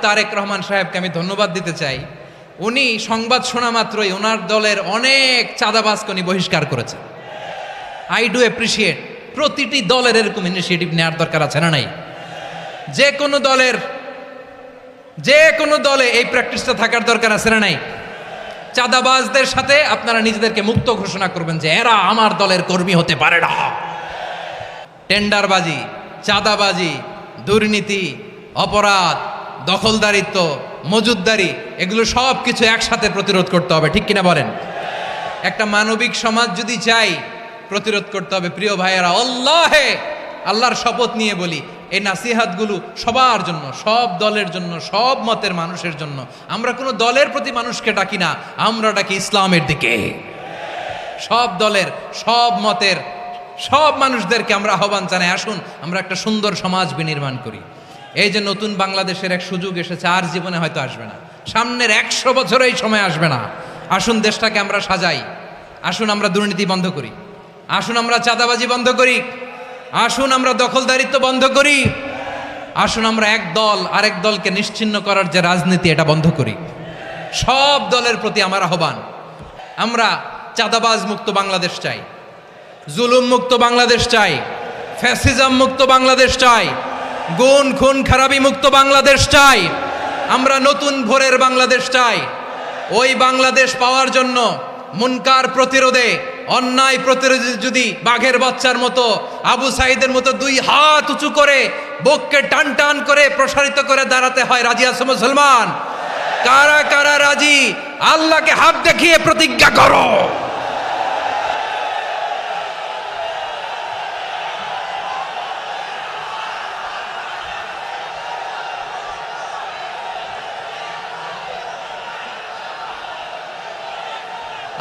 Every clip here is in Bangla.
তারেক রহমান সাহেবকে আমি ধন্যবাদ দিতে চাই। উনি সংবাদ শোনা মাত্রই ওনার দলের অনেক চাঁদাবাজকে উনি বহিষ্কার করেছেন। I do appreciate. প্রতিটি দলের এরকম ইনিশিয়েটিভ নেওয়ার দরকার আছে না নাই? যে কোনো দলে এই প্র্যাকটিসটা থাকার দরকার আছে না নাই? চাঁদাবাজদের সাথে আপনারা নিজেদেরকে মুক্ত ঘোষণা করবেন যে এরা আমার দলের কর্মী হতে পারে না। টেন্ডারবাজি, চাঁদাবাজি, দুর্নীতি, অপরাধ, দখলদারিত্ব, মজুদদারি, এগুলো সব কিছু একসাথে প্রতিরোধ করতে হবে, ঠিক কিনা বলেন? একটা মানবিক সমাজ যদি চাই, প্রতিরোধ করতে হবে। প্রিয় ভাইয়েরা, আল্লাহর শপথ নিয়ে বলি, এই নাসিহাতগুলো সবার জন্য, সব দলের জন্য, সব মতের মানুষের জন্য। আমরা কোনো দলের প্রতি মানুষকে ডাকি না, আমরা ডাকি ইসলামের দিকে। সব দলের, সব মতের, সব মানুষদেরকে আমরা আহ্বান জানাই, আসুন আমরা একটা সুন্দর সমাজ বিনির্মাণ করি। এই যে নতুন বাংলাদেশের এক সুযোগ এসেছে, আর জীবনে হয়তো আসবে না, সামনের 100 বছর এই সময় আসবে না। আসুন দেশটাকে আমরা সাজাই, আসুন আমরা দুর্নীতি বন্ধ করি, আসুন আমরা চাঁদাবাজি বন্ধ করি, আসুন আমরা দখলদারিত্ব বন্ধ করি, আসুন আমরা এক দল আরেক দলকে নিশ্চিহ্ন করার যে রাজনীতি, এটা বন্ধ করি। সব দলের প্রতি আমার আহ্বান, আমরা চাঁদাবাজ মুক্ত বাংলাদেশ চাই, জুলুম মুক্ত বাংলাদেশ চাই, ফ্যাসিজম মুক্ত বাংলাদেশ চাই, গুণ খুন খারাপি মুক্ত বাংলাদেশ চাই। আমরা নতুন ভোরের বাংলাদেশ চাই। ওই বাংলাদেশ পাওয়ার জন্য মুনকার প্রতিরোধে, অন্যায় প্রতিরোধে যদি বাঘের বাচ্চার মতো, আবু সাইদের মতো 2 হাত উঁচু করে, বুককে টান টান করে প্রসারিত করে দাঁড়াতে হয়, রাজি আছো মুসলমান? কারা কারা রাজি? আল্লাহকে হাত দেখিয়ে প্রতিজ্ঞা করো।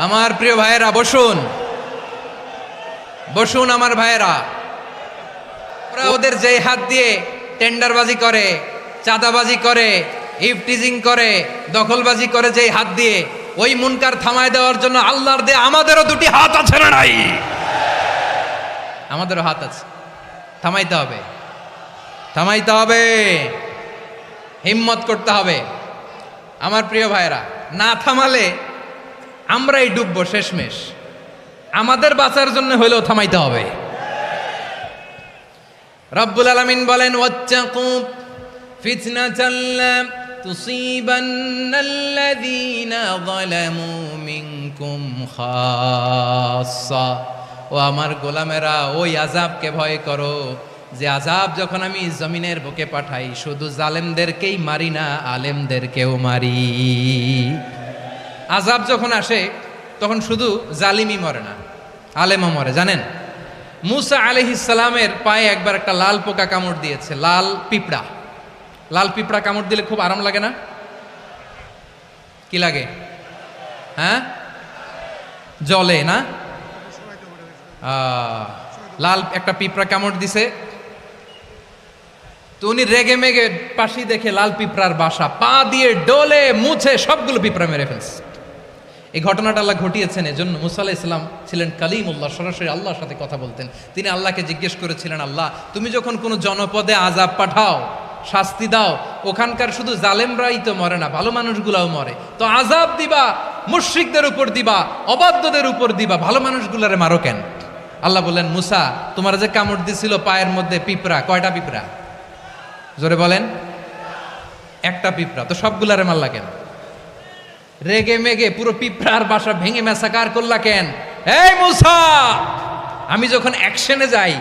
আমার প্রিয় ভাইয়েরা, বসুন বসুন আমার ভাইয়েরা। ওদের যেই হাত দিয়ে টেন্ডারবাজি করে, চাঁদাবাজি করে, ইফটিজিং করে, দখলবাজি করে, যেই হাত দিয়ে, ওই মুনকার থামায় দেওয়ার জন্য আল্লাহর দে আমাদেরও 2টি হাত আছে না নাই? আমাদেরও হাত আছে, থামাইতে হবে, থামাইতে হবে, হিম্মত করতে হবে। আমার প্রিয় ভাইয়েরা, না থামালে আমরাই ডুববো শেষমেশ। আমাদের বাঁচার জন্য হলেও থামাইতে হবে। রব্বুল আলামিন বলেন, ওয়াত্তাকু ফিতনাতাল লা তুসিবান্নাল্লাযীনা যালামু মিনকুম খাসসা। ও আমার গোলামেরা, ওই আযাবকে ভয় করো যে আযাব যখন আমি জমিনের বুকে পাঠাই, শুধু জালেমদেরকেই মারি না, আলেমদেরকেও মারি। আযাব যখন আসে তখন শুধু জালিমই মরে না, আলেমও মরে। জানেন, মুসা আলাইহিস সালামের পায়ে একবার একটা লাল পোকা কামড় দিয়েছে, লাল পিঁপড়া। লাল পিঁপড়া কামড় দিলে খুব আরাম লাগে না? কি লাগে? হ্যাঁ, জলে না? লাল একটা পিঁপড়া কামড় দিছে, তো উনি রেগে মেগে পাশি দেখে লাল পিঁপড়ার বাসা, পা দিয়ে ডলে মুছে সবগুলো পিঁপড়া মেরে ফেলছে। এই ঘটনাটা আল্লাহ ঘটিয়েছেন এজন্য। মুসা আলাইহিস সালাম ছিলেন কালিমুল্লাহ, সরাসরি আল্লাহর সাথে কথা বলতেন। তিনি আল্লাহকে জিজ্ঞেস করেছিলেন, আল্লাহ তুমি যখন কোনো জনপদে আযাব পাঠাও, শাস্তি দাও, ওখানকার শুধু জালেমরাই তো মরে না, ভালো মানুষগুলাও মরে, তো আযাব দিবা মুশরিকদের উপর দিবা, অবাধ্যদের উপর দিবা, ভালো মানুষগুলারে মারো কেন? আল্লাহ বললেন, মুসা তোমার যে কামড় দিছিল পায়ের মধ্যে পিঁপড়া, কয়টা পিঁপড়া? জোরে বলেন। একটা পিঁপড়া, তো সবগুলারে মারলা কেন? রেগে মেগে পুরো পিঁপড়ার বাসা ভেঙে ম্যাসাকার করলা কেন? এই মুসা, আমি যখন অ্যাকশনে যাই,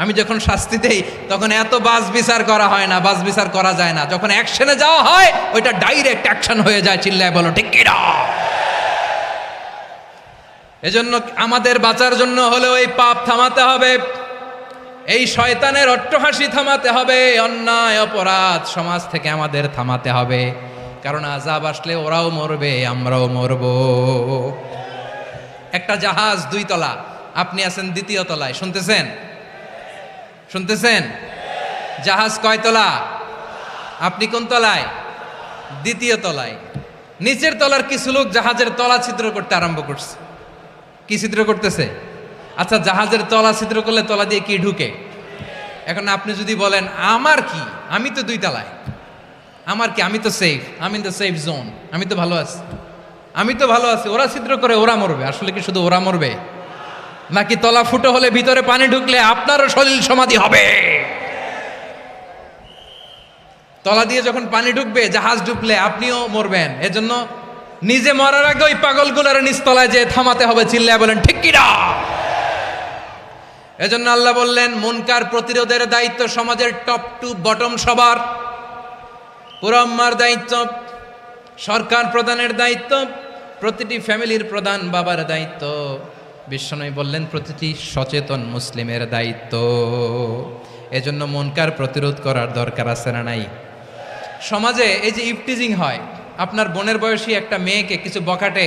আমি যখন শাস্তি দেই, তখন এত বাস বিচার করা হয় না, বাস বিচার করা যায় না। যখন অ্যাকশনে যাওয়া হয়, ওইটা ডাইরেক্ট অ্যাকশন হয়ে যায়। চিল্লায় বলো ঠিক কিনা? এজন্য আমাদের বাঁচার জন্য হলেও এই পাপ থামাতে হবে, এই শয়তানের অট্টহাসি থামাতে হবে, অন্যায় অপরাধ সমাজ থেকে আমাদের থামাতে হবে। কারণ আযাব আসলে ওরাও মরবে, আমরাও মরব। একটা জাহাজ 2 তলা, আপনি আছেন 2য় তলায়, শুনতেছেন? শুনতেছেন? জাহাজ কয় তলা? আপনি কোন তলায়? 2য় তলায়। নিচের তলার কিছু লোক জাহাজের তলা ছিদ্র করতে আরম্ভ করছে। কি ছিদ্র করতেছে? আচ্ছা, জাহাজের তলা ছিদ্র করলে তলা দিয়ে কি ঢুকে? এখন আপনি যদি বলেন আমার কি, আমি তো 2 তলায়, আমার কি, আমি তো সেফ, আমি ইন দ্য সেফ জোন, আমি তো ভালো আছি, আমি তো ভালো আছি। ওরা ছিদ্র করে ওরা মরবে, আসলে কি শুধু ওরা মরবে নাকি তলা ফুটো হলে ভিতরে পানি ঢুকলে আপনারও সলিল সমাধি হবে? তলা দিয়ে যখন পানি ঢুকবে, জাহাজ ঢুকলে আপনিও মরবেন। এজন্য নিজে মরার আগে ওই পাগলগুলোর নিচতলায় যে থামাতে হবে, চিল্লায় বলেন ঠিক কিনা? এজন্য আল্লাহ বললেন মুনকার প্রতিরোধের দায়িত্ব সমাজের টপ টু বটম সবার। পুরো আম্মার দায়িত্ব, সরকার প্রধানের দায়িত্ব, প্রতিটি ফ্যামিলির প্রধান বাবার দায়িত্ব, বিশ্বনবী বললেন প্রতিটি সচেতন মুসলিমের দায়িত্ব। এজন্য মুনকার প্রতিরোধ করার দরকার আছে না নাই? সমাজে এই যে ইফটিজিং হয়, আপনার বোনের বয়সী একটা মেয়েকে কিছু বখাটে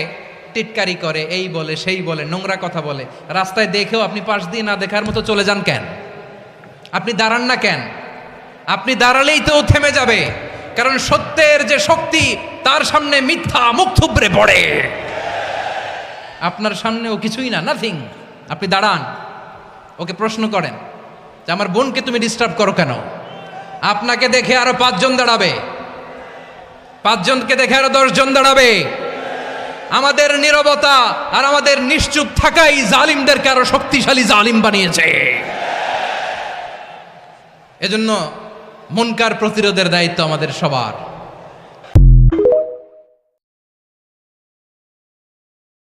টিটকারি করে, এই বলে সেই বলে, নোংরা কথা বলে, রাস্তায় দেখেও আপনি পাশ দিয়ে না দেখার মতো চলে যান কেন? আপনি দাঁড়ান না কেন? আপনি দাঁড়ালেই তো থেমে যাবে, কারণ সত্যের যে শক্তি তার সামনে মিথ্যা মুখ থুবড়ে পড়ে। আপনার সামনে ও কিছুই না, নাথিং। আপনি দাঁড়ান, ওকে প্রশ্ন করেন যে আমার বোনকে তুমি ডিস্টার্ব করো কেন? আপনাকে দেখে আরো 5 জন দাঁড়াবে, 5 জনকে দেখে আরো 10 জন দাঁড়াবে। আমাদের নীরবতা আর আমাদের নিশ্চুপ থাকাই জালিমদেরকে আরো শক্তিশালী জালিম বানিয়েছে। এজন্য মুনকার প্রতিরোধের দায়িত্ব আমাদের সবার।